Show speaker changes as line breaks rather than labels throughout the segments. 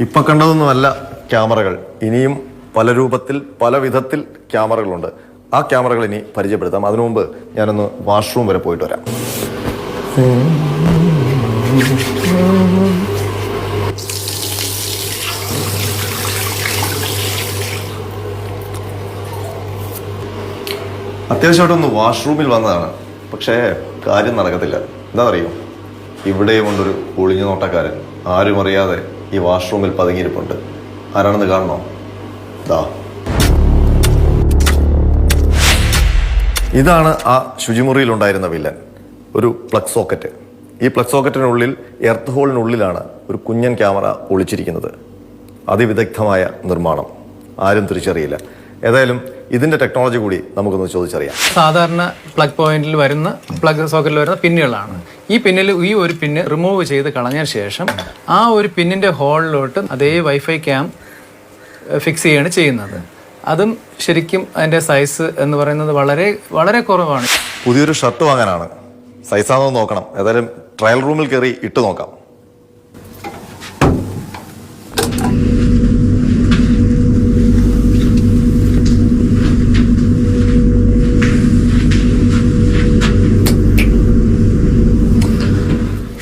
ഇപ്പൊ കണ്ടതൊന്നുമല്ല ക്യാമറകൾ. ഇനിയും പല രൂപത്തിൽ പല വിധത്തിൽ ക്യാമറകളുണ്ട്. ആ ക്യാമറകൾ ഇനി പരിചയപ്പെടുത്താം. അതിനു മുമ്പ് ഞാനൊന്ന് വാഷ്റൂം വരെ പോയിട്ട് വരാം. അത്യാവശ്യമായിട്ടൊന്ന് വാഷ്റൂമിൽ വന്നതാണ്. പക്ഷേ കാര്യം നടക്കത്തില്ല. എന്താ അറിയോ, ഇവിടെയും കൊണ്ടൊരു ഒളിഞ്ഞു നോട്ടക്കാരൻ ആരും അറിയാതെ ഈ വാഷ്റൂമിൽ പതുങ്ങിയിരിപ്പുണ്ട്. ആരാണെന്ന് കാണണോ? ദാ ഇതാണ് ആ ശുചിമുറിയിലുണ്ടായിരുന്ന വില്ലൻ. ഒരു പ്ലഗ് സോക്കറ്റ്. ഈ പ്ലഗ് സോക്കറ്റിനുള്ളിൽ എർത്ത് ഹോളിനുള്ളിലാണ് ഒരു കുഞ്ഞൻ ക്യാമറ ഒളിച്ചിരിക്കുന്നത്. അതിവിദഗ്ധമായ നിർമ്മാണം, ആരും തിരിച്ചറിയില്ല. ഏതായാലും ഇതിന്റെ ടെക്നോളജി കൂടി നമുക്കൊന്ന് ചോദിച്ചറിയാം.
സാധാരണ പ്ലഗ് പോയിന്റിൽ വരുന്ന പ്ലഗ് സോക്കറ്റിൽ വരുന്ന പിന്നുകളാണ്. ഈ ഒരു പിന്ന് റിമൂവ് ചെയ്ത് കളഞ്ഞതിന് ശേഷം ആ ഒരു പിന്നിന്റെ ഹോളിലോട്ട് അതേ വൈഫൈ ക്യാം ഫിക്സ് ചെയ്യുകയാണ് ചെയ്യുന്നത്. അതും ശരിക്കും അതിന്റെ സൈസ് എന്ന് പറയുന്നത് വളരെ വളരെ കുറവാണ്.
പുതിയൊരു ഷർട്ട് വാങ്ങാനാണ്. സൈസാണോ നോക്കണം. ഏതായാലും ട്രയൽ റൂമിൽ കയറി ഇട്ട് നോക്കാം.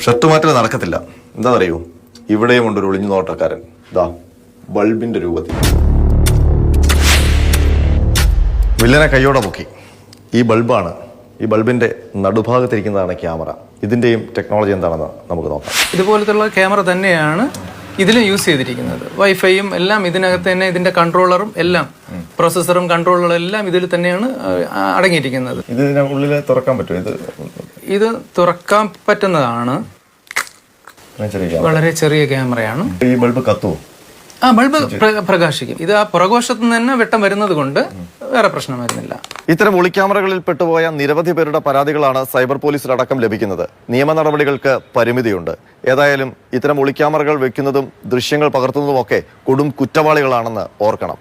ഷർട്ട് മാറ്റൽ നടക്കത്തില്ല. എന്താ പറയൂ, ഇവിടെയും കൊണ്ടൊരു ഒളിഞ്ഞു നോട്ടക്കാരൻ. ഇതാ ബൾബിന്റെ രൂപത്തിൽ വില്ലനെ കയ്യോടെ പൊക്കി. ഈ ബൾബാണ്. ഈ ബൾബിന്റെ നടുഭാഗത്തിരിക്കുന്നതാണ് ക്യാമറ. ഇതിന്റെയും ടെക്നോളജി എന്താണെന്ന് നമുക്ക് നോക്കാം.
ഇതുപോലത്തുള്ള ക്യാമറ തന്നെയാണ് ഇതിലും യൂസ് ചെയ്തിരിക്കുന്നത്. വൈഫൈയും എല്ലാം ഇതിനകത്ത് തന്നെ, ഇതിന്റെ കൺട്രോളറും എല്ലാം, പ്രോസസ്സറും കൺട്രോളറും എല്ലാം ഇതിൽ തന്നെയാണ് അടങ്ങിയിരിക്കുന്നത്.
ഇതിനുള്ളിൽ തുറക്കാൻ പറ്റുമോ?
ഇത് തുറക്കാൻ പറ്റുന്നതാണ്. വളരെ ചെറിയ ക്യാമറയാണ്.
ഈ ബൾബ് കത്തുമോ?
ആ, ബൾബ് പ്രകാശിക്കും. ഇത് ആ പുറകോശത്ത് നിന്ന് തന്നെ വെട്ടം വരുന്നത് കൊണ്ട് വേറെ പ്രശ്നം വരുന്നില്ല.
ഇത്തരം ഒളിക്യാമറകളിൽ പെട്ടുപോയ നിരവധി പേരുടെ പരാതികളാണ് സൈബർ പോലീസിലടക്കം ലഭിക്കുന്നത്. നിയമ നടപടികൾക്ക് പരിമിതിയുണ്ട്. ഏതായാലും ഇത്തരം ഒളിക്യാമറകൾ വെക്കുന്നതും ദൃശ്യങ്ങൾ പകർത്തുന്നതുമൊക്കെ കൊടും കുറ്റവാളികളാണെന്ന് ഓർക്കണം.